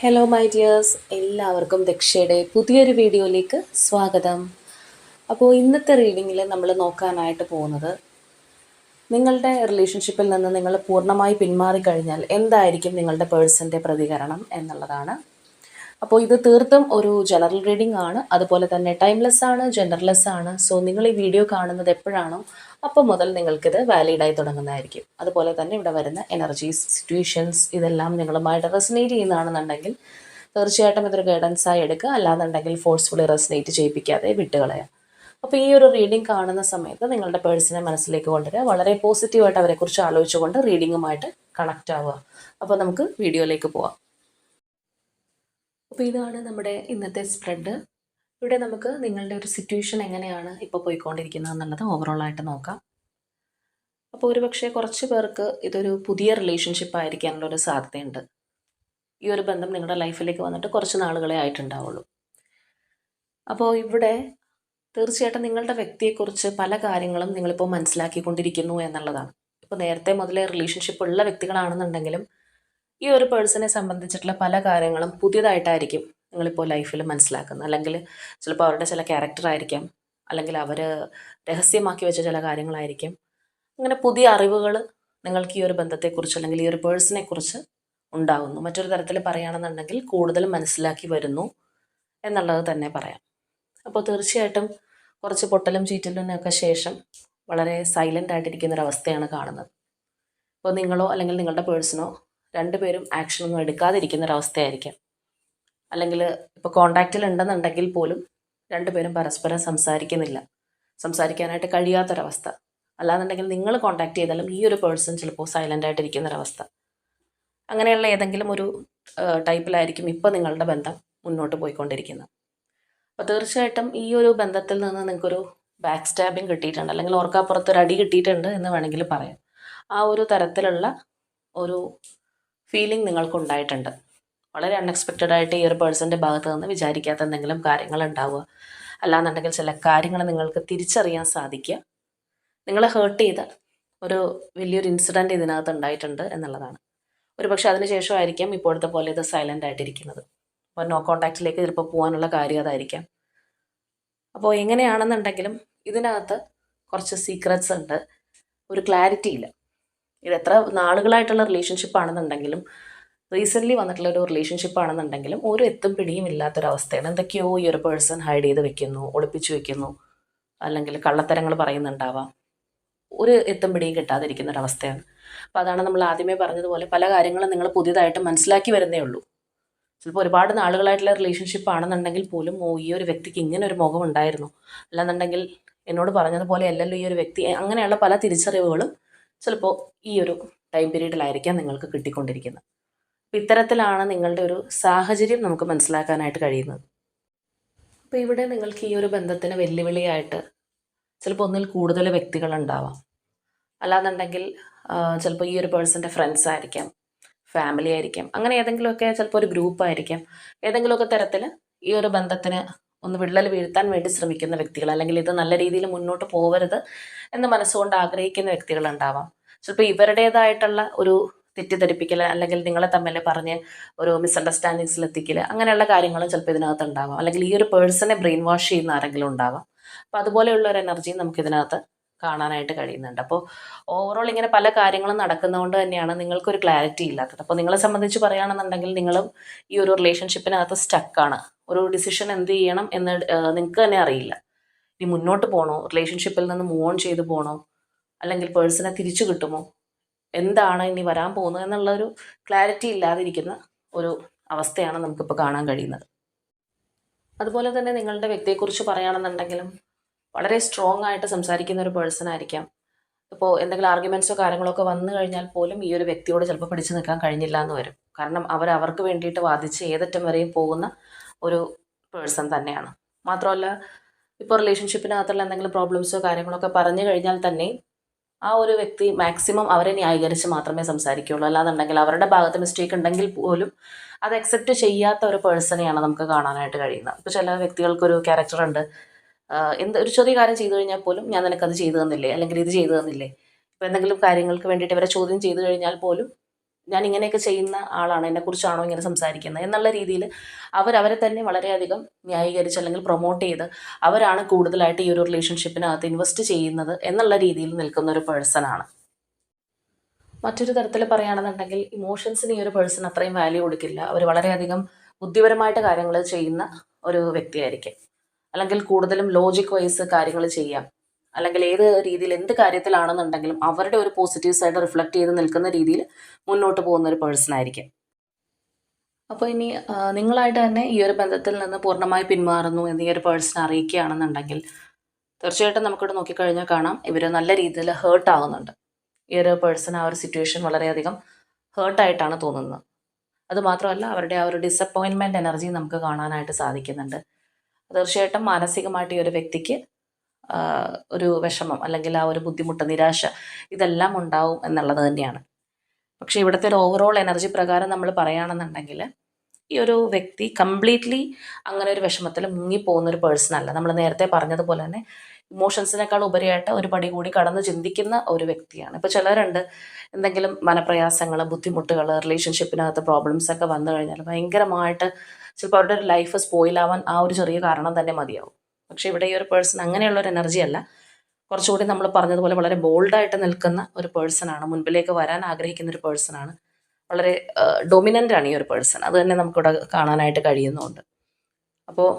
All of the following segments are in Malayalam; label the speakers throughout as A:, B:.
A: ഹലോ മൈ ഡിയേഴ്സ്, എല്ലാവർക്കും ദക്ഷയുടെ പുതിയൊരു വീഡിയോയിലേക്ക് സ്വാഗതം. അപ്പോൾ ഇന്നത്തെ റീഡിങ്ങിൽ നമ്മൾ നോക്കാനായിട്ട് പോകുന്നത് നിങ്ങളുടെ റിലേഷൻഷിപ്പിൽ നിന്ന് നിങ്ങൾ പൂർണ്ണമായി പിന്മാറിക്കഴിഞ്ഞാൽ എന്തായിരിക്കും നിങ്ങളുടെ പേഴ്സൻ്റെ പ്രതികരണം എന്നുള്ളതാണ്. അപ്പോൾ ഇത് തീർത്തും ഒരു ജനറൽ റീഡിംഗ് ആണ്, അതുപോലെ തന്നെ ടൈംലെസ് ആണ്, ജെൻഡർലെസ് ആണ്. സോ നിങ്ങൾ ഈ വീഡിയോ കാണുന്നത് എപ്പോഴാണോ അപ്പോൾ മുതൽ നിങ്ങൾക്കിത് വാലിഡായി തുടങ്ങുന്നതായിരിക്കും. അതുപോലെ തന്നെ ഇവിടെ വരുന്ന എനർജീസ്, സിറ്റുവേഷൻസ് ഇതെല്ലാം നിങ്ങളുമായിട്ട് റെസനേറ്റ് ചെയ്യുന്നതാണെന്നുണ്ടെങ്കിൽ തീർച്ചയായിട്ടും ഇതൊരു ഗൈഡൻസായി എടുക്കുക, അല്ലാന്നുണ്ടെങ്കിൽ ഫോഴ്സ്ഫുള്ളി റെസനേറ്റ് ചെയ്യിപ്പിക്കാതെ വിട്ടുകളയുക. അപ്പോൾ ഈ ഒരു റീഡിംഗ് കാണുന്ന സമയത്ത് നിങ്ങളുടെ പേഴ്സണെ മനസ്സിലേക്ക് കൊണ്ടുവരിക, വളരെ പോസിറ്റീവായിട്ട് അവരെക്കുറിച്ച് ആലോചിച്ചുകൊണ്ട് റീഡിങ്ങുമായിട്ട് കണക്റ്റ് ആവുക. അപ്പോൾ നമുക്ക് വീഡിയോയിലേക്ക് പോവാം. അപ്പോൾ ഇതാണ് നമ്മുടെ ഇന്നത്തെ സ്പ്രെഡ്. ഇവിടെ നമുക്ക് നിങ്ങളുടെ ഒരു സിറ്റുവേഷൻ എങ്ങനെയാണ് ഇപ്പോൾ പോയിക്കൊണ്ടിരിക്കുന്നത് എന്നുള്ളത് ഓവറോളായിട്ട് നോക്കാം. അപ്പോൾ ഒരുപക്ഷെ കുറച്ച് പേർക്ക് ഇതൊരു പുതിയ റിലേഷൻഷിപ്പ് ആയിരിക്കാനുള്ളൊരു സാധ്യതയുണ്ട്. ഈ ഒരു ബന്ധം നിങ്ങളുടെ ലൈഫിലേക്ക് വന്നിട്ട് കുറച്ച് നാളുകളെ ആയിട്ടുണ്ടാവുള്ളൂ. അപ്പോൾ ഇവിടെ തീർച്ചയായിട്ടും നിങ്ങളുടെ വ്യക്തിയെക്കുറിച്ച് പല കാര്യങ്ങളും നിങ്ങളിപ്പോൾ മനസ്സിലാക്കിക്കൊണ്ടിരിക്കുന്നു എന്നുള്ളതാണ്. ഇപ്പോൾ നേരത്തെ മുതലേ റിലേഷൻഷിപ്പ് ഉള്ള വ്യക്തികളാണെന്നുണ്ടെങ്കിലും ഈ ഒരു പേഴ്സണെ സംബന്ധിച്ചിട്ടുള്ള പല കാര്യങ്ങളും പുതിയതായിട്ടായിരിക്കും നിങ്ങളിപ്പോൾ ലൈഫിൽ മനസ്സിലാക്കുന്നത്. അല്ലെങ്കിൽ ചിലപ്പോൾ അവരുടെ ചില ക്യാരക്ടർ ആയിരിക്കാം, അല്ലെങ്കിൽ അവർ രഹസ്യമാക്കി വെച്ച ചില കാര്യങ്ങളായിരിക്കും. അങ്ങനെ പുതിയ അറിവുകൾ നിങ്ങൾക്ക് ഈ ഒരു ബന്ധത്തെക്കുറിച്ച് അല്ലെങ്കിൽ ഈ ഒരു പേഴ്സണെ കുറിച്ച് ഉണ്ടാകുന്നു. മറ്റൊരു തരത്തിൽ പറയുകയാണെന്നുണ്ടെങ്കിൽ കൂടുതൽ മനസ്സിലാക്കി വരുന്നു എന്നുള്ളത് തന്നെ പറയാം. അപ്പോൾ തീർച്ചയായിട്ടും കുറച്ച് പൊട്ടലും ചീറ്റലിനൊക്കെ ശേഷം വളരെ സൈലൻ്റ് ആയിട്ടിരിക്കുന്നൊരവസ്ഥയാണ് കാണുന്നത്. ഇപ്പോൾ നിങ്ങളോ അല്ലെങ്കിൽ നിങ്ങളുടെ പേഴ്സണോ രണ്ടുപേരും ആക്ഷനൊന്നും എടുക്കാതിരിക്കുന്നൊരവസ്ഥയായിരിക്കാം. അല്ലെങ്കിൽ ഇപ്പോൾ കോണ്ടാക്റ്റിൽ ഉണ്ടെന്നുണ്ടെങ്കിൽ പോലും രണ്ടുപേരും പരസ്പരം സംസാരിക്കാനായിട്ട് കഴിയാത്തൊരവസ്ഥ. അല്ലാന്നുണ്ടെങ്കിൽ നിങ്ങൾ കോണ്ടാക്ട് ചെയ്താലും ഈ ഒരു പേഴ്സൺ ചിലപ്പോൾ സൈലൻ്റ് ആയിട്ടിരിക്കുന്നൊരവസ്ഥ. അങ്ങനെയുള്ള ഏതെങ്കിലും ഒരു ടൈപ്പിലായിരിക്കും ഇപ്പോൾ നിങ്ങളുടെ ബന്ധം മുന്നോട്ട് പോയിക്കൊണ്ടിരിക്കുന്നത്. അപ്പോൾ തീർച്ചയായിട്ടും ഈ ഒരു ബന്ധത്തിൽ നിന്ന് നിങ്ങൾക്കൊരു ബാക്ക് സ്റ്റാബിങ് കിട്ടിയിട്ടുണ്ട്, അല്ലെങ്കിൽ ഓർക്കാപ്പുറത്തൊരു അടി കിട്ടിയിട്ടുണ്ട് എന്ന് വേണമെങ്കിൽ പറയാം. ആ ഒരു തരത്തിലുള്ള ഒരു ഫീലിംഗ് നിങ്ങൾക്കുണ്ടായിട്ടുണ്ട്. വളരെ അൺഎക്സ്പെക്റ്റഡ് ആയിട്ട് ഈ ഒരു പേഴ്സൻ്റെ ഭാഗത്ത് നിന്ന് വിചാരിക്കാത്ത എന്തെങ്കിലും കാര്യങ്ങൾ ഉണ്ടാവുക, അല്ലാന്നുണ്ടെങ്കിൽ ചില കാര്യങ്ങൾ നിങ്ങൾക്ക് തിരിച്ചറിയാൻ സാധിക്കുക. നിങ്ങളെ ഹേർട്ട് ചെയ്ത ഒരു വലിയൊരു ഇൻസിഡൻറ്റ് ഇതിനകത്ത് ഉണ്ടായിട്ടുണ്ട് എന്നുള്ളതാണ്. ഒരു പക്ഷേ അതിനുശേഷമായിരിക്കാം ഇപ്പോഴത്തെ പോലെ ഇത് സൈലൻ്റ് ആയിട്ടിരിക്കുന്നത്. അപ്പോൾ നോ കോണ്ടാക്റ്റിലേക്ക് ചിലപ്പോൾ പോകാനുള്ള കാര്യം അതായിരിക്കാം. അപ്പോൾ എങ്ങനെയാണെന്നുണ്ടെങ്കിലും ഇതിനകത്ത് കുറച്ച് സീക്രറ്റ്സ് ഉണ്ട്, ഒരു ക്ലാരിറ്റി ഇല്ല. ഇത് എത്ര നാളുകളായിട്ടുള്ള റിലേഷൻഷിപ്പ് ആണെന്നുണ്ടെങ്കിലും, റീസെൻ്റ്ലി വന്നിട്ടുള്ള ഒരു റിലേഷൻഷിപ്പ് ആണെന്നുണ്ടെങ്കിലും ഒരു എത്തും പിടിയും ഇല്ലാത്തൊരവസ്ഥയാണ്. എന്തൊക്കെയോ ഈ ഒരു പേഴ്സൺ ഹൈഡ് ചെയ്ത് വെക്കുന്നു, ഒളിപ്പിച്ചു വെക്കുന്നു, അല്ലെങ്കിൽ കള്ളത്തരങ്ങൾ പറയുന്നുണ്ടാവാം. ഒരു എത്തും പിടിയും കിട്ടാതിരിക്കുന്നൊരവസ്ഥയാണ്. അപ്പോൾ അതാണ് നമ്മൾ ആദ്യമേ പറഞ്ഞതുപോലെ പല കാര്യങ്ങളും നിങ്ങൾ പുതിയതായിട്ട് മനസ്സിലാക്കി വരുന്നേ ഉള്ളൂ. ചിലപ്പോൾ ഒരുപാട് നാളുകളായിട്ടുള്ള റിലേഷൻഷിപ്പ് ആണെന്നുണ്ടെങ്കിൽ പോലും ഈ ഒരു വ്യക്തിക്ക് ഇങ്ങനെ ഒരു മുഖം ഉണ്ടായിരുന്നു, അല്ലാന്നുണ്ടെങ്കിൽ എന്നോട് പറഞ്ഞതുപോലെ അല്ലല്ലോ ഈ ഒരു വ്യക്തി, അങ്ങനെയുള്ള പല തിരിച്ചറിവുകളും ചിലപ്പോൾ ഈ ഒരു ടൈം പീരീഡിലായിരിക്കാം നിങ്ങൾക്ക് കിട്ടിക്കൊണ്ടിരിക്കുന്നത്. അപ്പോൾ ഇത്തരത്തിലാണ് നിങ്ങളുടെ ഒരു സാഹചര്യം നമുക്ക് മനസ്സിലാക്കാനായിട്ട് കഴിയുന്നത്. അപ്പോൾ ഇവിടെ നിങ്ങൾക്ക് ഈ ഒരു ബന്ധത്തിന് വെല്ലുവിളിയായിട്ട് ചിലപ്പോൾ ഒന്നിൽ കൂടുതൽ വ്യക്തികളുണ്ടാവാം. അല്ലാന്നുണ്ടെങ്കിൽ ചിലപ്പോൾ ഈ ഒരു പേഴ്സൻ്റെ ഫ്രണ്ട്സ് ആയിരിക്കാം, ഫാമിലി ആയിരിക്കാം, അങ്ങനെ ഏതെങ്കിലുമൊക്കെ ചിലപ്പോൾ ഒരു ഗ്രൂപ്പായിരിക്കാം. ഏതെങ്കിലുമൊക്കെ തരത്തിൽ ഈ ഒരു ബന്ധത്തിന് ഒന്ന് വിള്ളൽ വീഴ്ത്താൻ വേണ്ടി ശ്രമിക്കുന്ന വ്യക്തികൾ, അല്ലെങ്കിൽ ഇത് നല്ല രീതിയിൽ മുന്നോട്ട് പോകരുത് എന്ന് മനസ്സുകൊണ്ട് ആഗ്രഹിക്കുന്ന വ്യക്തികളുണ്ടാവാം. ചിലപ്പോൾ ഇവരുടേതായിട്ടുള്ള ഒരു തെറ്റിദ്ധരിപ്പിക്കൽ, അല്ലെങ്കിൽ നിങ്ങളെ തമ്മിൽ പറഞ്ഞ് ഒരു മിസ്അണ്ടർസ്റ്റാൻഡിങ്സിലെത്തിക്കൽ, അങ്ങനെയുള്ള കാര്യങ്ങളും ചിലപ്പോൾ ഇതിനകത്ത് ഉണ്ടാവാം. അല്ലെങ്കിൽ ഈ ഒരു പേഴ്സണെ ബ്രെയിൻ വാഷ് ചെയ്യുന്ന ആരെങ്കിലും ഉണ്ടാവാം. അപ്പോൾ അതുപോലെയുള്ള ഒരു എനർജി നമുക്കിതിനകത്ത് കാണാനായിട്ട് കഴിയുന്നുണ്ട്. അപ്പോൾ ഓവറോൾ ഇങ്ങനെ പല കാര്യങ്ങളും നടക്കുന്നതുകൊണ്ട് തന്നെയാണ് നിങ്ങൾക്കൊരു ക്ലാരിറ്റി ഇല്ലാത്തത്. അപ്പോൾ നിങ്ങളെ സംബന്ധിച്ച് പറയുകയാണെന്നുണ്ടെങ്കിൽ നിങ്ങളും ഈ ഒരു റിലേഷൻഷിപ്പിനകത്ത് സ്റ്റക്കാണ്. ഒരു ഡിസിഷൻ എന്ത് ചെയ്യണം എന്ന് നിങ്ങൾക്ക് തന്നെ അറിയില്ല. ഇനി മുന്നോട്ട് പോകണോ, റിലേഷൻഷിപ്പിൽ നിന്ന് മൂവ് ഓൺ ചെയ്ത് പോകണോ, അല്ലെങ്കിൽ പേഴ്സണെ തിരിച്ചു കിട്ടുമോ, എന്താണ് ഇനി വരാൻ പോകുന്നത് എന്നുള്ളൊരു ക്ലാരിറ്റി ഇല്ലാതിരിക്കുന്ന ഒരു അവസ്ഥയാണ് നമുക്കിപ്പോൾ കാണാൻ കഴിയുന്നത്. അതുപോലെ തന്നെ നിങ്ങളുടെ വ്യക്തിയെക്കുറിച്ച് പറയുകയാണെന്നുണ്ടെങ്കിലും വളരെ സ്ട്രോങ് ആയിട്ട് സംസാരിക്കുന്ന ഒരു പേഴ്സൺ ആയിരിക്കാം. ഇപ്പോൾ എന്തെങ്കിലും ആർഗ്യുമെൻറ്റ്സോ കാര്യങ്ങളോ ഒക്കെ വന്നു കഴിഞ്ഞാൽ പോലും ഈ ഒരു വ്യക്തിയോട് ചിലപ്പോൾ പിടിച്ചു നിൽക്കാൻ കഴിഞ്ഞില്ല എന്ന് വരും. കാരണം അവർക്ക് വേണ്ടിയിട്ട് വാദിച്ച് ഏതറ്റം വരെയും പോകുന്ന ഒരു പേഴ്സൺ തന്നെയാണ്. മാത്രമല്ല, ഇപ്പോൾ റിലേഷൻഷിപ്പിനകത്തുള്ള എന്തെങ്കിലും പ്രോബ്ലംസോ കാര്യങ്ങളൊക്കെ പറഞ്ഞു കഴിഞ്ഞാൽ തന്നെ ആ ഒരു വ്യക്തി മാക്സിമം അവരെ ന്യായീകരിച്ച് മാത്രമേ സംസാരിക്കുകയുള്ളൂ. അല്ലാന്നുണ്ടെങ്കിൽ അവരുടെ ഭാഗത്ത് മിസ്റ്റേക്ക് ഉണ്ടെങ്കിൽ പോലും അത് അക്സെപ്റ്റ് ചെയ്യാത്ത ഒരു പേഴ്സണെയാണ് നമുക്ക് കാണാനായിട്ട് കഴിയുന്നത്. ഇപ്പോൾ ചില വ്യക്തികൾക്കൊരു ക്യാരക്ടറുണ്ട്, ഒരു ചെറിയ കാര്യം ചെയ്തു കഴിഞ്ഞാൽ പോലും ഞാൻ നിനക്കത് ചെയ്തു തന്നില്ലേ, അല്ലെങ്കിൽ ഇത് ചെയ്തു തന്നില്ലേ. ഇപ്പോൾ എന്തെങ്കിലും കാര്യങ്ങൾക്ക് വേണ്ടിയിട്ട് ഇവരെ ചോദ്യം ചെയ്തു കഴിഞ്ഞാൽ പോലും ഞാൻ ഇങ്ങനെയൊക്കെ ചെയ്യുന്ന ആളാണ്, എന്നെക്കുറിച്ചാണോ ഇങ്ങനെ സംസാരിക്കുന്നത് എന്നുള്ള രീതിയിൽ അവരവരെ തന്നെ വളരെയധികം ന്യായീകരിച്ച് അല്ലെങ്കിൽ പ്രൊമോട്ട് ചെയ്ത് അവരാണ് കൂടുതലായിട്ട് ഈ ഒരു റിലേഷൻഷിപ്പിനകത്ത് ഇൻവെസ്റ്റ് ചെയ്യുന്നത് എന്നുള്ള രീതിയിൽ നിൽക്കുന്ന ഒരു പേഴ്സണാണ്. മറ്റൊരു തരത്തിൽ പറയുകയാണെന്നുണ്ടെങ്കിൽ ഇമോഷൻസിന് ഈ ഒരു പേഴ്സൺ അത്രയും വാല്യൂ കൊടുക്കില്ല. അവർ വളരെയധികം ബുദ്ധിപരമായിട്ട് കാര്യങ്ങൾ ചെയ്യുന്ന ഒരു വ്യക്തിയായിരിക്കും. അല്ലെങ്കിൽ കൂടുതലും ലോജിക് വൈസ് കാര്യങ്ങൾ ചെയ്യാം, അല്ലെങ്കിൽ ഏത് രീതിയിൽ എന്ത് കാര്യത്തിലാണെന്നുണ്ടെങ്കിലും അവരുടെ ഒരു പോസിറ്റീവ് സൈഡ് റിഫ്ലക്റ്റ് ചെയ്ത് നിൽക്കുന്ന രീതിയിൽ മുന്നോട്ട് പോകുന്ന ഒരു പേഴ്സൺ ആയിരിക്കും. അപ്പോൾ ഇനി നിങ്ങളായിട്ട് തന്നെ ഈ ഒരു ബന്ധത്തിൽ നിന്ന് പൂർണ്ണമായി പിന്മാറുന്നു എന്ന് ഈ ഒരു പേഴ്സൺ അറിയിക്കുകയാണെന്നുണ്ടെങ്കിൽ തീർച്ചയായിട്ടും നമുക്കിവിടെ നോക്കിക്കഴിഞ്ഞാൽ കാണാം ഇവർ നല്ല രീതിയിൽ ഹേർട്ട് ആവുന്നുണ്ട്. ഈ ഒരു പേഴ്സൺ ആ ഒരു സിറ്റുവേഷൻ വളരെയധികം ഹേർട്ടായിട്ടാണ് തോന്നുന്നത്. അതുമാത്രമല്ല അവരുടെ ആ ഒരു ഡിസപ്പോയിൻമെൻറ്റ് എനർജി നമുക്ക് കാണാനായിട്ട് സാധിക്കുന്നുണ്ട്. തീർച്ചയായിട്ടും മാനസികമായിട്ട് ഈ ഒരു വ്യക്തിക്ക് ഒരു വിഷമം അല്ലെങ്കിൽ ആ ഒരു ബുദ്ധിമുട്ട്, നിരാശ ഇതെല്ലാം ഉണ്ടാവും എന്നുള്ളത് തന്നെയാണ്. പക്ഷേ ഇവിടുത്തെ ഒരു ഓവറോൾ എനർജി പ്രകാരം നമ്മൾ പറയുകയാണെന്നുണ്ടെങ്കിൽ ഈ ഒരു വ്യക്തി കംപ്ലീറ്റ്ലി അങ്ങനെ ഒരു വിഷമത്തിൽ മുങ്ങിപ്പോകുന്ന ഒരു പേഴ്സൺ അല്ല. നമ്മൾ നേരത്തെ പറഞ്ഞതുപോലെ തന്നെ ഇമോഷൻസിനേക്കാൾ ഉപരിയായിട്ട് ഒരു പടി കൂടി കടന്ന് ചിന്തിക്കുന്ന ഒരു വ്യക്തിയാണ്. ഇപ്പോൾ ചിലരുണ്ട് എന്തെങ്കിലും മനപ്രയാസങ്ങൾ, ബുദ്ധിമുട്ടുകൾ, റിലേഷൻഷിപ്പിനകത്ത് പ്രോബ്ലംസ് ഒക്കെ വന്നു കഴിഞ്ഞാൽ ഭയങ്കരമായിട്ട് ചിലപ്പോൾ അവരുടെ ഒരു ലൈഫ് സ്പോയിലാവാൻ ആ ഒരു ചെറിയ കാരണം തന്നെ മതിയാവും. പക്ഷേ ഇവിടെ ഈ ഒരു പേഴ്സൺ അങ്ങനെയുള്ളൊരു എനർജി അല്ല. കുറച്ചുകൂടി നമ്മൾ പറഞ്ഞതുപോലെ വളരെ ബോൾഡായിട്ട് നിൽക്കുന്ന ഒരു പേഴ്സണാണ്, മുൻപിലേക്ക് വരാൻ ആഗ്രഹിക്കുന്ന ഒരു പേഴ്സണാണ്, വളരെ ഡൊമിനൻ്റ് ആണ് ഈ ഒരു പേഴ്സൺ. അത് തന്നെ നമുക്കിവിടെ കാണാനായിട്ട് കഴിയുന്നുണ്ട്. അപ്പോൾ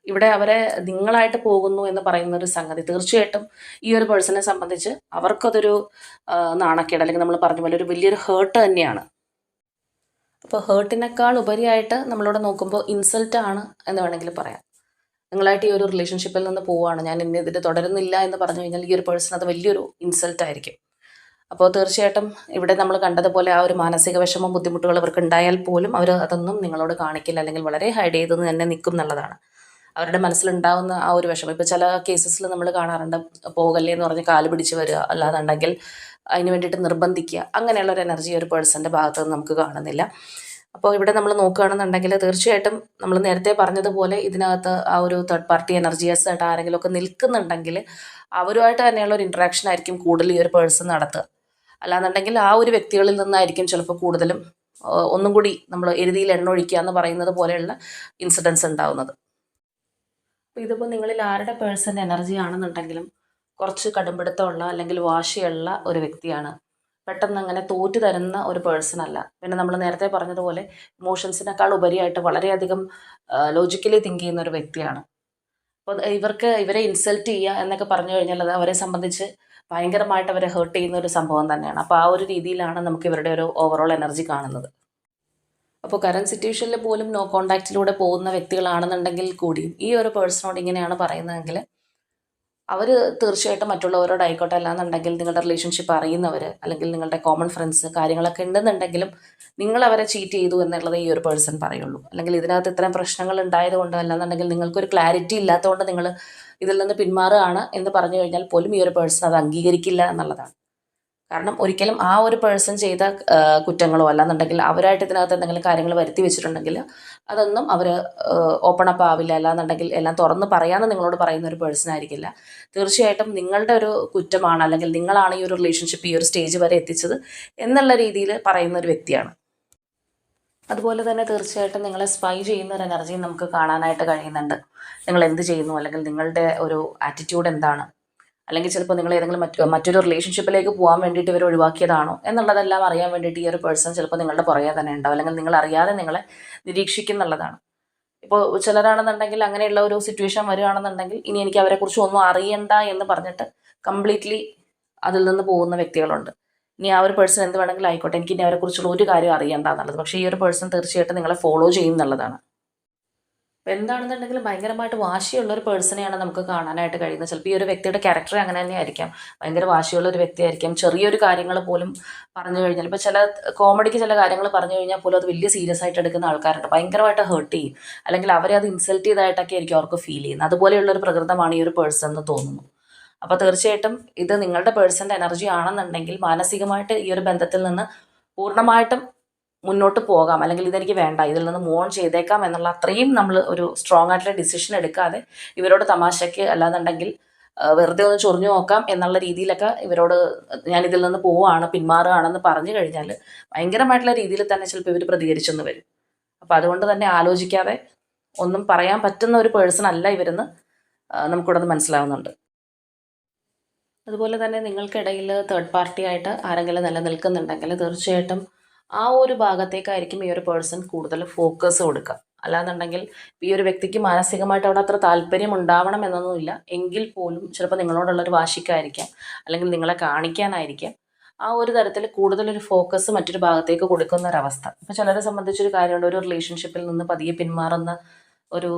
A: ഇവിടെ അവരെ നിങ്ങളായിട്ട് പോകുന്നു എന്ന് പറയുന്ന ഒരു സംഗതി തീർച്ചയായിട്ടും ഈ ഒരു പേഴ്സണെ സംബന്ധിച്ച് അവർക്കതൊരു നാണക്കേട്, അല്ലെങ്കിൽ നമ്മൾ പറഞ്ഞ പോലെ ഒരു വലിയൊരു ഹേർട്ട് തന്നെയാണ്. അപ്പോൾ ഹേർട്ടിനേക്കാൾ ഉപരിയായിട്ട് നമ്മളിവിടെ നോക്കുമ്പോൾ ഇൻസൾട്ടാണ് എന്ന് വേണമെങ്കിൽ പറയാം. നിങ്ങളായിട്ട് ഈ ഒരു റിലേഷൻഷിപ്പിൽ നിന്ന് പോവുകയാണ്, ഞാൻ ഇനി ഇതിൽ തുടരുന്നില്ല എന്ന് പറഞ്ഞു കഴിഞ്ഞാൽ ഈ ഒരു പേഴ്സൺ അത് വലിയൊരു ഇൻസൾട്ടായിരിക്കും. അപ്പോൾ തീർച്ചയായിട്ടും ഇവിടെ നമ്മൾ കണ്ടതുപോലെ ആ ഒരു മാനസിക വിഷമം, ബുദ്ധിമുട്ടുകൾ അവർക്ക് ഉണ്ടായാൽ പോലും അവർ അതൊന്നും നിങ്ങളോട് കാണിക്കില്ല, അല്ലെങ്കിൽ വളരെ ഹൈഡ് ചെയ്ത് തന്നെ നിൽക്കും എന്നുള്ളതാണ്. അവരുടെ മനസ്സിലുണ്ടാവുന്ന ആ ഒരു വിഷമം, ഇപ്പോൾ ചില കേസസിൽ നമ്മൾ കാണാറുണ്ട്, പോകല്ലേ എന്ന് പറഞ്ഞ് കാല് പിടിച്ച് വരിക, അല്ലാന്നുണ്ടെങ്കിൽ അതിന് വേണ്ടിയിട്ട് നിർബന്ധിക്കുക, അങ്ങനെയുള്ളൊരു എനർജി ഒരു പേഴ്സൻ്റെ ഭാഗത്ത് നിന്ന് നമുക്ക് കാണുന്നില്ല. അപ്പോൾ ഇവിടെ നമ്മൾ നോക്കുകയാണെന്നുണ്ടെങ്കിൽ തീർച്ചയായിട്ടും നമ്മൾ നേരത്തെ പറഞ്ഞതുപോലെ ഇതിനകത്ത് ആ ഒരു തേർഡ് പാർട്ടി എനർജിയസ് ആയിട്ട് ആരെങ്കിലുമൊക്കെ നിൽക്കുന്നുണ്ടെങ്കിൽ അവരുമായിട്ട് തന്നെയുള്ള ഒരു ഇൻട്രാക്ഷൻ ആയിരിക്കും കൂടുതൽ ഈ ഒരു പേഴ്സൺ നടത്തുക. അല്ലാന്നുണ്ടെങ്കിൽ ആ ഒരു വ്യക്തികളിൽ നിന്നായിരിക്കും ചിലപ്പോൾ കൂടുതലും ഒന്നും കൂടി നമ്മൾ എരുതിയിൽ എണ്ണ ഒഴിക്കുക എന്ന് പറയുന്നത് പോലെയുള്ള ഇൻസിഡൻസ് ഉണ്ടാവുന്നത്. അപ്പോൾ ഇതിപ്പോൾ നിങ്ങളിൽ ആരുടെ പേഴ്സൻ്റെ എനർജി ആണെന്നുണ്ടെങ്കിലും കുറച്ച് കടുംപിടുത്തമുള്ള അല്ലെങ്കിൽ വാശിയുള്ള ഒരു വ്യക്തിയാണ്. പെട്ടെന്ന് അങ്ങനെ തോറ്റു തരുന്ന ഒരു പേഴ്സൺ അല്ല. പിന്നെ നമ്മൾ നേരത്തെ പറഞ്ഞതുപോലെ ഇമോഷൻസിനേക്കാൾ ഉപരിയായിട്ട് വളരെയധികം ലോജിക്കലി തിങ്ക് ചെയ്യുന്ന ഒരു വ്യക്തിയാണ്. അപ്പോൾ ഇവരെ ഇൻസൾട്ട് ചെയ്യുക എന്നൊക്കെ പറഞ്ഞു കഴിഞ്ഞാൽ അത് അവരെ സംബന്ധിച്ച് ഭയങ്കരമായിട്ട് അവരെ ഹേർട്ട് ചെയ്യുന്ന ഒരു സംഭവം തന്നെയാണ്. അപ്പോൾ ആ ഒരു രീതിയിലാണ് നമുക്ക് ഇവരുടെ ഒരു ഓവറോൾ എനർജി കാണുന്നത്. അപ്പോൾ കറൻറ്റ് സിറ്റുവേഷനിൽ പോലും നോ കോണ്ടാക്റ്റിലൂടെ പോകുന്ന വ്യക്തികളാണെന്നുണ്ടെങ്കിൽ കൂടിയും ഈ ഒരു പേഴ്സണോട് ഇങ്ങനെയാണ് പറയുന്നതെങ്കിൽ അവർ തീർച്ചയായിട്ടും മറ്റുള്ളവരോടായിക്കോട്ടെ, അല്ലാന്നുണ്ടെങ്കിൽ നിങ്ങളുടെ റിലേഷൻഷിപ്പ് അറിയുന്നവർ അല്ലെങ്കിൽ നിങ്ങളുടെ കോമൺ ഫ്രണ്ട്സ് കാര്യങ്ങളൊക്കെ ഉണ്ടെന്നുണ്ടെങ്കിലും നിങ്ങൾ അവരെ ചീറ്റ് ചെയ്തു എന്നുള്ളത് ഈ ഒരു പേഴ്സൺ പറയുള്ളൂ. അല്ലെങ്കിൽ ഇതിനകത്ത് ഇത്തരം പ്രശ്നങ്ങൾ ഉണ്ടായതുകൊണ്ട്, അല്ലാന്നുണ്ടെങ്കിൽ നിങ്ങൾക്കൊരു ക്ലാരിറ്റി ഇല്ലാത്തതുകൊണ്ട് നിങ്ങൾ ഇതിൽ നിന്ന് പിന്മാറുകയാണ് എന്ന് പറഞ്ഞു കഴിഞ്ഞാൽ പോലും ഈ ഒരു പേഴ്സൺ അത് അംഗീകരിക്കില്ല എന്നുള്ളതാണ്. കാരണം ഒരിക്കലും ആ ഒരു പേഴ്സൺ ചെയ്ത കുറ്റങ്ങളോ അല്ലാന്നുണ്ടെങ്കിൽ അവരായിട്ട് ഇതിനകത്ത് എന്തെങ്കിലും കാര്യങ്ങൾ വരുത്തി വെച്ചിട്ടുണ്ടെങ്കിൽ അതൊന്നും അവർ ഓപ്പൺ അപ്പ് ആവില്ല, അല്ലാന്നുണ്ടെങ്കിൽ എല്ലാം തുറന്ന് പറയാമെന്ന് നിങ്ങളോട് പറയുന്ന ഒരു പേഴ്സൺ ആയിരിക്കില്ല. തീർച്ചയായിട്ടും നിങ്ങളുടെ ഒരു കുറ്റമാണ്, അല്ലെങ്കിൽ നിങ്ങളാണ് ഈ ഒരു റിലേഷൻഷിപ്പ് ഈ ഒരു സ്റ്റേജ് വരെ എത്തിച്ചത് എന്നുള്ള രീതിയിൽ പറയുന്ന ഒരു വ്യക്തിയാണ്. അതുപോലെ തന്നെ തീർച്ചയായിട്ടും നിങ്ങളെ സ്പൈ ചെയ്യുന്ന ഒരു എനർജി നമുക്ക് കാണാനായിട്ട് കഴിയുന്നുണ്ട്. നിങ്ങൾ എന്ത് ചെയ്യുന്നു, അല്ലെങ്കിൽ നിങ്ങളുടെ ഒരു ആറ്റിറ്റ്യൂഡ് എന്താണ്, അല്ലെങ്കിൽ ചിലപ്പോൾ നിങ്ങൾ ഏതെങ്കിലും മറ്റൊരു റിലേഷൻഷിപ്പിലേക്ക് പോകാൻ വേണ്ടിയിട്ട് ഇവർ ഒഴിവാക്കിയതാണോ എന്നുള്ളതെല്ലാം അറിയാൻ വേണ്ടിയിട്ട് ഈ ഒരു പേഴ്സൺ ചിലപ്പോൾ നിങ്ങളുടെ പുറകെ തന്നെ ഉണ്ടാവും, അല്ലെങ്കിൽ നിങ്ങൾ അറിയാതെ നിങ്ങളെ നിരീക്ഷിക്കുന്നുള്ളതാണ്. ഇപ്പോൾ ചിലരാണെന്നുണ്ടെങ്കിൽ അങ്ങനെയുള്ള ഒരു സിറ്റുവേഷൻ വരികയാണെന്നുണ്ടെങ്കിൽ ഇനി എനിക്ക് അവരെക്കുറിച്ച് ഒന്നും അറിയണ്ട എന്ന് പറഞ്ഞിട്ട് കംപ്ലീറ്റ്ലി അതിൽ നിന്ന് പോകുന്ന വ്യക്തികളുണ്ട്. ഇനി ആ ഒരു പേഴ്സൺ എന്ത് വേണമെങ്കിലും ആയിക്കോട്ടെ, എനിക്ക് ഇനി അവരെക്കുറിച്ചുള്ള ഒരു കാര്യം അറിയണ്ട എന്നുള്ളത്. പക്ഷേ ഈ ഒരു പേഴ്സൺ തീർച്ചയായിട്ടും നിങ്ങളെ ഫോളോ ചെയ്യുന്നുള്ളതാണ്. അപ്പോൾ എന്താണെന്നുണ്ടെങ്കിലും ഭയങ്കരമായിട്ട് വാശിയുള്ള ഒരു പേഴ്സണെയാണ് നമുക്ക് കാണാനായിട്ട് കഴിയുന്നത്. ചിലപ്പോൾ ഈ ഒരു വ്യക്തിയുടെ ക്യാരക്ടർ അങ്ങനെ തന്നെ ആയിരിക്കാം, ഭയങ്കര വാശിയുള്ള ഒരു വ്യക്തിയായിരിക്കാം. ചെറിയൊരു കാര്യങ്ങൾ പോലും പറഞ്ഞു കഴിഞ്ഞാൽ, ഇപ്പോൾ ചില കോമഡിക്ക് ചില കാര്യങ്ങൾ പറഞ്ഞു കഴിഞ്ഞാൽ പോലും അത് വലിയ സീരിയസ് ആയിട്ട് എടുക്കുന്ന ആൾക്കാരുണ്ട്, ഭയങ്കരമായിട്ട് ഹേർട്ട് ചെയ്യും, അല്ലെങ്കിൽ അവരെ അത് ഇൻസൾട്ട് ചെയ്തതായിട്ടൊക്കെ ആയിരിക്കും അവർക്ക് ഫീൽ ചെയ്യുന്നത്. അതുപോലെയുള്ളൊരു പ്രകൃതമാണ് ഈ ഒരു പേഴ്സൺ എന്ന് തോന്നുന്നു. അപ്പോൾ തീർച്ചയായിട്ടും ഇത് നിങ്ങളുടെ പേഴ്സൻ്റെ എനർജി ആണെന്നുണ്ടെങ്കിൽ മാനസികമായിട്ട് ഈ ഒരു ബന്ധത്തിൽ നിന്ന് പൂർണ്ണമായിട്ടും മുന്നോട്ട് പോകാം, അല്ലെങ്കിൽ ഇതെനിക്ക് വേണ്ട, ഇതിൽ നിന്ന് മൂവ് ഓൺ ചെയ്തേക്കാം എന്നുള്ള അത്രയും നമ്മൾ ഒരു സ്ട്രോങ് ആയിട്ടുള്ള ഡിസിഷൻ എടുക്കാതെ ഇവരോട് തമാശയ്ക്ക് അല്ലാന്നുണ്ടെങ്കിൽ വെറുതെ ഒന്ന് ചൊറിഞ്ഞു നോക്കാം എന്നുള്ള രീതിയിലൊക്കെ ഇവരോട് ഞാൻ ഇതിൽ നിന്ന് പോവുകയാണ് പിന്മാറുകയാണെന്ന് പറഞ്ഞു കഴിഞ്ഞാൽ ഭയങ്കരമായിട്ടുള്ള രീതിയിൽ തന്നെ ചിലപ്പോൾ ഇവർ പ്രതികരിച്ചെന്ന് വരും. അപ്പോൾ അതുകൊണ്ട് തന്നെ ആലോചിക്കാതെ ഒന്നും പറയാൻ പറ്റുന്ന ഒരു പേഴ്സൺ അല്ല ഇവരെന്ന് നമുക്കിവിടെ നിന്ന് മനസ്സിലാവുന്നുണ്ട്. അതുപോലെ തന്നെ നിങ്ങൾക്കിടയിൽ തേർഡ് പാർട്ടി ആയിട്ട് ആരെങ്കിലും നിലനിൽക്കുന്നുണ്ടെങ്കിൽ തീർച്ചയായിട്ടും ആ ഒരു ഭാഗത്തേക്കായിരിക്കും ഈ ഒരു പേഴ്സൺ കൂടുതൽ ഫോക്കസ് കൊടുക്കുക. അല്ലാന്നുണ്ടെങ്കിൽ ഈ ഒരു വ്യക്തിക്ക് മാനസികമായിട്ട് അവിടെ അത്ര താല്പര്യം ഉണ്ടാവണം എന്നൊന്നുമില്ല. എങ്കിൽ പോലും ചിലപ്പോൾ നിങ്ങളോടുള്ളൊരു വാശിക്കായിരിക്കാം, അല്ലെങ്കിൽ നിങ്ങളെ കാണിക്കാനായിരിക്കാം ആ ഒരു തരത്തിൽ കൂടുതലൊരു ഫോക്കസ് മറ്റൊരു ഭാഗത്തേക്ക് കൊടുക്കുന്ന ഒരവസ്ഥ. ഇപ്പോൾ ചിലരെ സംബന്ധിച്ചൊരു കാര്യമുണ്ട്, ഒരു റിലേഷൻഷിപ്പിൽ നിന്ന് പതിയെ പിന്മാറുന്ന ഒരു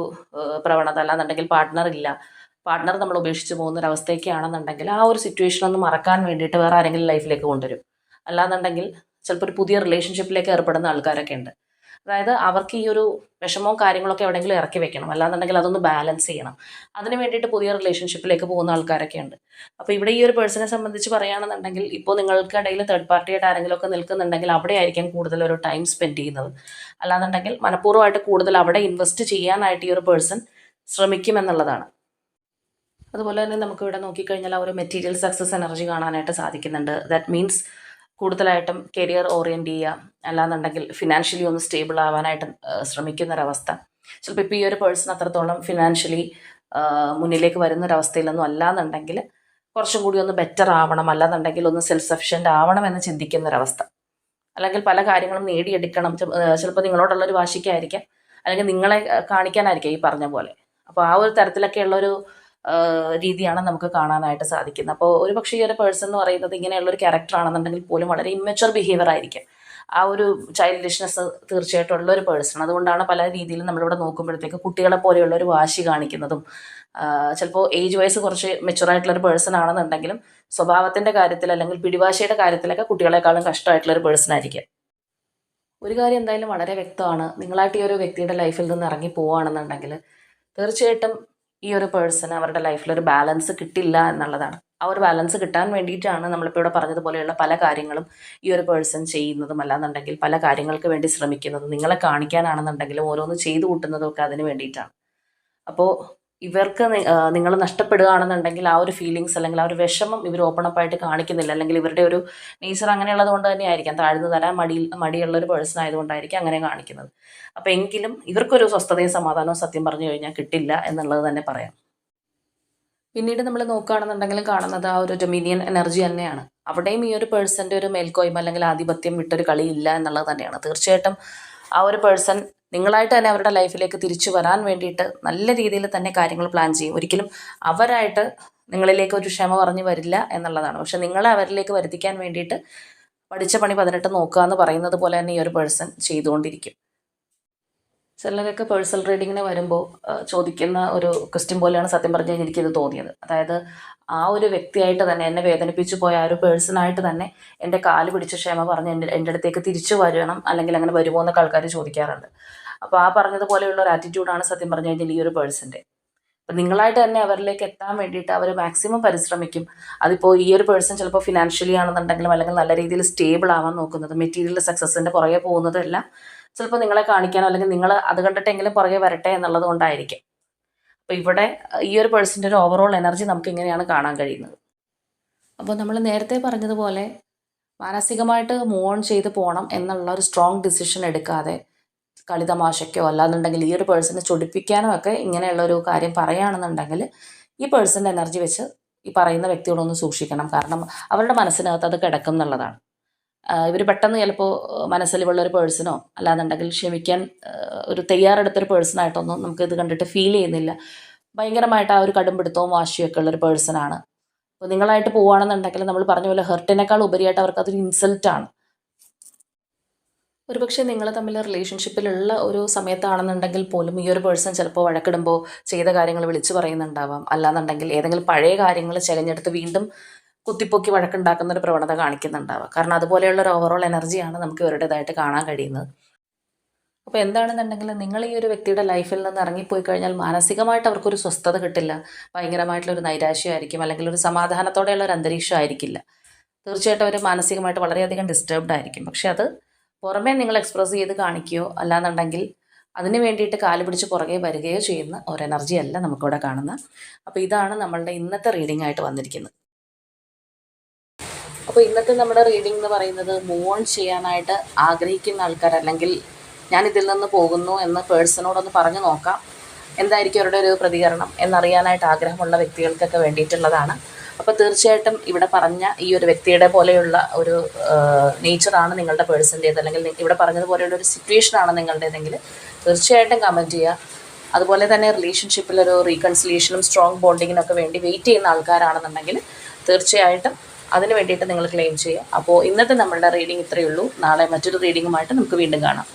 A: പ്രവണത, അല്ലാന്നുണ്ടെങ്കിൽ പാർട്ട്ണർ നമ്മൾ ഉപേക്ഷിച്ച് പോകുന്ന ഒരു അവസ്ഥയൊക്കെയാണെന്നുണ്ടെങ്കിൽ ആ ഒരു സിറ്റുവേഷൻ ഒന്ന് മറക്കാൻ വേണ്ടിയിട്ട് വേറെ ആരെങ്കിലും ലൈഫിലേക്ക് കൊണ്ടുവരും. അല്ലാന്നുണ്ടെങ്കിൽ ചിലപ്പോൾ ഒരു പുതിയ റിലേഷൻഷിപ്പിലേക്ക് ഏർപ്പെടുന്ന ആൾക്കാരൊക്കെ ഉണ്ട്. അതായത് അവർക്ക് ഈ ഒരു വിഷമവും കാര്യങ്ങളൊക്കെ എവിടെയെങ്കിലും ഇറക്കി വെക്കണം, അല്ലാന്നുണ്ടെങ്കിൽ അതൊന്ന് ബാലൻസ് ചെയ്യണം. അതിന് വേണ്ടിയിട്ട് പുതിയ റിലേഷൻഷിപ്പിലേക്ക് പോകുന്ന ആൾക്കാരൊക്കെ ഉണ്ട്. അപ്പോൾ ഇവിടെ ഈ ഒരു പേഴ്സണെ സംബന്ധിച്ച് പറയുകയാണെന്നുണ്ടെങ്കിൽ ഇപ്പോൾ നിങ്ങൾക്കിടയിൽ തേർഡ് പാർട്ടിയായിട്ട് ആരെങ്കിലുമൊക്കെ നിൽക്കുന്നുണ്ടെങ്കിൽ അവിടെ ആയിരിക്കും കൂടുതൽ ഒരു ടൈം സ്പെൻഡ് ചെയ്യുന്നത്. അല്ലാന്നുണ്ടെങ്കിൽ മനഃപൂർവ്വമായിട്ട് കൂടുതൽ അവിടെ ഇൻവെസ്റ്റ് ചെയ്യാനായിട്ട് ഈ ഒരു പേഴ്സൺ ശ്രമിക്കുമെന്നുള്ളതാണ്. അതുപോലെ തന്നെ നമുക്കിവിടെ നോക്കിക്കഴിഞ്ഞാൽ ആ ഒരു മെറ്റീരിയൽ സക്സസ് എനർജി കാണാനായിട്ട് സാധിക്കുന്നുണ്ട്. ദാറ്റ് മീൻസ് കൂടുതലായിട്ടും കരിയർ ഓറിയൻറ്റ് ചെയ്യുക, അല്ലാന്നുണ്ടെങ്കിൽ ഫിനാൻഷ്യലി ഒന്ന് സ്റ്റേബിൾ ആവാനായിട്ട് ശ്രമിക്കുന്നൊരവസ്ഥ. ചിലപ്പോൾ ഇപ്പോൾ ഈ ഒരു പേഴ്സൺ അത്രത്തോളം ഫിനാൻഷ്യലി മുന്നിലേക്ക് വരുന്നൊരവസ്ഥയിലൊന്നും അല്ലാന്നുണ്ടെങ്കിൽ കുറച്ചും കൂടി ഒന്ന് ബെറ്റർ ആവണം, അല്ലാന്നുണ്ടെങ്കിൽ ഒന്ന് സെൽഫ് സഫിഷ്യൻ്റ് ആവണം എന്ന് ചിന്തിക്കുന്നൊരവസ്ഥ. അല്ലെങ്കിൽ പല കാര്യങ്ങളും നേടിയെടുക്കണം, ചിലപ്പോൾ നിങ്ങളോടുള്ളൊരു വാശിക്കായിരിക്കാം, അല്ലെങ്കിൽ നിങ്ങളെ കാണിക്കാനായിരിക്കാം ഈ പറഞ്ഞ പോലെ. അപ്പോൾ ആ ഒരു തരത്തിലൊക്കെയുള്ളൊരു രീതിയാണ് നമുക്ക് കാണാനായിട്ട് സാധിക്കുന്നത്. അപ്പോൾ ഒരു പക്ഷേ ഈ ഒരു പേഴ്സൺ എന്ന് പറയുന്നത് ഇങ്ങനെയുള്ളൊരു ക്യാരക്ടർ ആണെന്നുണ്ടെങ്കിൽ പോലും വളരെ ഇമ്മച്വർ ബിഹേവിയർ ആയിരിക്കും. ആ ഒരു ചൈൽഡിഷ്നെസ് തീർച്ചയായിട്ടും ഉള്ളൊരു പേഴ്സൺ. അതുകൊണ്ടാണ് പല രീതിയിലും നമ്മളിവിടെ നോക്കുമ്പോഴത്തേക്ക് കുട്ടികളെ പോലെയുള്ള ഒരു വാശി കാണിക്കുന്നതും. ചിലപ്പോൾ ഏജ് വൈസ് കുറച്ച് മെച്ചുറായിട്ടുള്ളൊരു പേഴ്സൺ ആണെന്നുണ്ടെങ്കിലും സ്വഭാവത്തിൻ്റെ കാര്യത്തിൽ അല്ലെങ്കിൽ പിടിവാശിയുടെ കാര്യത്തിലൊക്കെ കുട്ടികളെക്കാളും കഷ്ടമായിട്ടുള്ളൊരു പേഴ്സൺ ആയിരിക്കും. ഒരു കാര്യം എന്തായാലും വളരെ വ്യക്തമാണ്, നിങ്ങളായിട്ട് ഈ ഒരു വ്യക്തിയുടെ ലൈഫിൽ നിന്ന് ഇറങ്ങി പോവുകയാണെന്നുണ്ടെങ്കിൽ തീർച്ചയായിട്ടും ഈ ഒരു പേഴ്സണ് അവരുടെ ലൈഫിലൊരു ബാലൻസ് കിട്ടില്ല എന്നുള്ളതാണ്. ആ ഒരു ബാലൻസ് കിട്ടാൻ വേണ്ടിയിട്ടാണ് നമ്മളിപ്പോൾ ഇവിടെ പറഞ്ഞതുപോലെയുള്ള പല കാര്യങ്ങളും ഈ ഒരു പേഴ്സൺ ചെയ്യുന്നതും, അല്ലാന്നുണ്ടെങ്കിൽ പല കാര്യങ്ങൾക്ക് വേണ്ടി ശ്രമിക്കുന്നതും, നിങ്ങളെ കാണിക്കാനാണെന്നുണ്ടെങ്കിലും ഓരോന്ന് ചെയ്തു കൂട്ടുന്നതും ഒക്കെ അതിന് വേണ്ടിയിട്ടാണ്. അപ്പോൾ ഇവർക്ക് നിങ്ങൾ നഷ്ടപ്പെടുകയാണെന്നുണ്ടെങ്കിൽ ആ ഒരു ഫീലിങ്സ് അല്ലെങ്കിൽ ആ ഒരു വിഷമം ഇവർ ഓപ്പൺ അപ്പ് ആയിട്ട് കാണിക്കുന്നില്ല. അല്ലെങ്കിൽ ഇവരുടെ ഒരു നേച്ചർ അങ്ങനെയുള്ളത് കൊണ്ട് തന്നെ ആയിരിക്കാം, താഴ്ന്നു തരാൻ മടിയുള്ള ഒരു പേഴ്സൺ ആയതുകൊണ്ടായിരിക്കും അങ്ങനെ കാണിക്കുന്നത്. അപ്പോൾ എങ്കിലും ഇവർക്കൊരു സ്വസ്ഥതയും സമാധാനവും സത്യം പറഞ്ഞു കഴിഞ്ഞാൽ കിട്ടില്ല എന്നുള്ളത് തന്നെ പറയാം. പിന്നീട് നമ്മൾ നോക്കുകയാണെന്നുണ്ടെങ്കിലും കാണുന്നത് ആ ഒരു ഡൊമിനിയൻ എനർജി തന്നെയാണ്. അവിടെയും ഈ ഒരു പേഴ്സൻ്റെ ഒരു മേൽക്കോയ്മ അല്ലെങ്കിൽ ആധിപത്യം വിട്ടൊരു കളിയില്ല എന്നുള്ളത് തന്നെയാണ്. തീർച്ചയായിട്ടും ആ ഒരു പേഴ്സൺ നിങ്ങളായിട്ട് തന്നെ അവരുടെ ലൈഫിലേക്ക് തിരിച്ചു വരാൻ വേണ്ടിയിട്ട് നല്ല രീതിയിൽ തന്നെ കാര്യങ്ങൾ പ്ലാൻ ചെയ്യും. ഒരിക്കലും അവരായിട്ട് നിങ്ങളിലേക്ക് ഒരു ക്ഷമ പറഞ്ഞു വരില്ല എന്നുള്ളതാണ്. പക്ഷെ നിങ്ങളെ അവരിലേക്ക് വരുത്തിക്കാൻ വേണ്ടിയിട്ട് പഠിച്ച പണി 18 നോക്കുക എന്ന് പറയുന്നത് പോലെ തന്നെ ഈ ഒരു പേഴ്സൺ ചെയ്തുകൊണ്ടിരിക്കും. ചിലരൊക്കെ പേഴ്സണൽ റീഡിങ്ങിന് വരുമ്പോൾ ചോദിക്കുന്ന ഒരു ക്വസ്റ്റ്യൻ പോലെയാണ് സത്യം പറഞ്ഞു കഴിഞ്ഞാൽ എനിക്കിത് തോന്നിയത്. അതായത് ആ ഒരു വ്യക്തിയായിട്ട് തന്നെ എന്നെ വേദനിപ്പിച്ചു പോയ ആ ഒരു പേഴ്സണായിട്ട് തന്നെ എൻ്റെ കാല് പിടിച്ച് ക്ഷമ പറഞ്ഞ് എൻ്റെ അടുത്തേക്ക് തിരിച്ചു വരണം, അല്ലെങ്കിൽ അങ്ങനെ വരുമോ എന്നൊക്കെ ആൾക്കാർ ചോദിക്കാറുണ്ട്. അപ്പോൾ ആ പറഞ്ഞതുപോലെയുള്ള ഒരു ആറ്റിറ്റ്യൂഡാണ് സത്യം പറഞ്ഞു കഴിഞ്ഞാൽ ഈ ഒരു പേഴ്സൻ്റെ. അപ്പം നിങ്ങളായിട്ട് തന്നെ അവരിലേക്ക് എത്താൻ വേണ്ടിയിട്ട് അവർ മാക്സിമം പരിശ്രമിക്കും. അതിപ്പോൾ ഈ ഒരു പേഴ്സൺ ചിലപ്പോൾ ഫിനാൻഷ്യലി ആണെന്നുണ്ടെങ്കിലും അല്ലെങ്കിൽ നല്ല രീതിയിൽ സ്റ്റേബിൾ ആവാൻ നോക്കുന്നത്, മെറ്റീരിയൽ സക്സസിൻ്റെ പുറകെ പോകുന്നതെല്ലാം ചിലപ്പോൾ നിങ്ങളെ കാണിക്കാനോ അല്ലെങ്കിൽ നിങ്ങൾ അത് കണ്ടിട്ടെങ്കിലും പുറകെ വരട്ടെ എന്നുള്ളത് കൊണ്ടായിരിക്കും. അപ്പോൾ ഇവിടെ ഈ ഒരു പേഴ്സൻ്റെ ഒരു ഓവറോൾ എനർജി നമുക്ക് ഇങ്ങനെയാണ് കാണാൻ കഴിയുന്നത്. അപ്പോൾ നമ്മൾ നേരത്തെ പറഞ്ഞതുപോലെ മാനസികമായിട്ട് മൂവ് ഓൺ ചെയ്ത് പോകണം എന്നുള്ള ഒരു സ്ട്രോങ് ഡിസിഷൻ എടുക്കാതെ കളിതമാശയ്ക്കോ അല്ലാന്നുണ്ടെങ്കിൽ ഈ ഒരു പേഴ്സണെ ചൊടിപ്പിക്കാനോ ഒക്കെ ഇങ്ങനെയുള്ള ഒരു കാര്യം പറയുകയാണെന്നുണ്ടെങ്കിൽ ഈ പേഴ്സൻ്റെ എനർജി വെച്ച് ഈ പറയുന്ന വ്യക്തിയോടൊന്ന് സൂക്ഷിക്കണം. കാരണം അവരുടെ മനസ്സിനകത്ത് അത് കിടക്കും എന്നുള്ളതാണ്. ഇവർ പെട്ടെന്ന് ചിലപ്പോൾ മനസ്സിലുള്ള ഒരു പേഴ്സണോ അല്ലാന്നുണ്ടെങ്കിൽ ക്ഷമിക്കാൻ ഒരു തയ്യാറെടുത്തൊരു പേഴ്സണായിട്ടൊന്നും നമുക്ക് ഇത് കണ്ടിട്ട് ഫീൽ ചെയ്യുന്നില്ല. ഭയങ്കരമായിട്ട് ആ ഒരു കടുംപിടുത്തവും വാശിയൊക്കെ ഉള്ളൊരു പേഴ്സണാണ്. അപ്പോൾ നിങ്ങളായിട്ട് പോവുകയാണെന്നുണ്ടെങ്കിൽ നമ്മൾ പറഞ്ഞ പോലെ ഹെർട്ടിനേക്കാൾ ഉപരിയായിട്ട് അവർക്ക് അതൊരു ഇൻസൾട്ടാണ്. ഒരുപക്ഷെ നിങ്ങൾ തമ്മിൽ റിലേഷൻഷിപ്പിലുള്ള ഒരു സമയത്താണെന്നുണ്ടെങ്കിൽ പോലും ഈ ഒരു പേഴ്സൺ ചിലപ്പോൾ വഴക്കിടുമ്പോൾ ചെയ്ത കാര്യങ്ങൾ വിളിച്ചു പറയുന്നുണ്ടാവാം, അല്ലാന്നുണ്ടെങ്കിൽ ഏതെങ്കിലും പഴയ കാര്യങ്ങൾ ചെകഞ്ഞെടുത്ത് വീണ്ടും കുത്തിപ്പൊക്കി വഴക്കുണ്ടാക്കുന്ന ഒരു പ്രവണത കാണിക്കുന്നുണ്ടാവാം. കാരണം അതുപോലെയുള്ള ഒരു ഓവറോൾ എനർജിയാണ് നമുക്ക് ഇവരുടേതായിട്ട് കാണാൻ കഴിയുന്നത്. അപ്പോൾ എന്താണെന്നുണ്ടെങ്കിൽ നിങ്ങൾ ഈ ഒരു വ്യക്തിയുടെ ലൈഫിൽ നിന്ന് ഇറങ്ങിപ്പോയി കഴിഞ്ഞാൽ മാനസികമായിട്ട് അവർക്കൊരു സ്വസ്ഥത കിട്ടില്ല. ഭയങ്കരമായിട്ടുള്ളൊരു നൈരാശ്യമായിരിക്കും, അല്ലെങ്കിൽ ഒരു സമാധാനത്തോടെയുള്ള ഒരു അന്തരീക്ഷം ആയിരിക്കില്ല. തീർച്ചയായിട്ടും അവർ മാനസികമായിട്ട് വളരെയധികം ഡിസ്റ്റർബ്ഡ് ആയിരിക്കും. പക്ഷെ അത് പുറമേ നിങ്ങൾ എക്സ്പ്രസ് ചെയ്ത് കാണിക്കുകയോ അല്ലാന്നുണ്ടെങ്കിൽ അതിന് വേണ്ടിയിട്ട് കാല് പിടിച്ച് പുറകെ വരികയോ ചെയ്യുന്ന ഒരു എനർജി അല്ല നമുക്കിവിടെ കാണുന്നത്. അപ്പോൾ ഇതാണ് നമ്മളുടെ ഇന്നത്തെ റീഡിംഗ് ആയിട്ട് വന്നിരിക്കുന്നത്. അപ്പോൾ ഇന്നത്തെ നമ്മുടെ റീഡിംഗ് എന്ന് പറയുന്നത് മൂവ് ഓൺ ചെയ്യാനായിട്ട് ആഗ്രഹിക്കുന്ന ആൾക്കാർ, അല്ലെങ്കിൽ ഞാൻ ഇതിൽ നിന്ന് പോകുന്നു എന്ന് പേഴ്സണോടൊന്ന് പറഞ്ഞു നോക്കാം, എന്തായിരിക്കും അവരുടെ ഒരു പ്രതികരണം എന്നറിയാനായിട്ട് ആഗ്രഹമുള്ള വ്യക്തികൾക്കൊക്കെ വേണ്ടിയിട്ടുള്ളതാണ്. അപ്പോൾ തീർച്ചയായിട്ടും ഇവിടെ പറഞ്ഞ ഈ ഒരു വ്യക്തിയുടെ പോലെയുള്ള ഒരു നേച്ചറാണ് നിങ്ങളുടെ പേഴ്സൻ്റേത്, അല്ലെങ്കിൽ ഇവിടെ പറഞ്ഞതുപോലെയുള്ള ഒരു സിറ്റുവേഷനാണ് നിങ്ങളുടേതെങ്കിൽ തീർച്ചയായിട്ടും കമൻറ്റ് ചെയ്യുക. അതുപോലെ തന്നെ റിലേഷൻഷിപ്പിലൊരു റീകൺസിലിയേഷനും സ്ട്രോങ് ബോണ്ടിങ്ങിനൊക്കെ വേണ്ടി വെയിറ്റ് ചെയ്യുന്ന ആൾക്കാരാണെന്നുണ്ടെങ്കിൽ തീർച്ചയായിട്ടും അതിന് വേണ്ടിയിട്ട് നിങ്ങൾ ക്ലെയിം ചെയ്യുക. അപ്പോൾ ഇന്നത്തെ നമ്മളുടെ റീഡിംഗ് ഇത്രയേ ഉള്ളൂ. നാളെ മറ്റൊരു റീഡിങ്ങുമായിട്ട് നമുക്ക് വീണ്ടും കാണാം.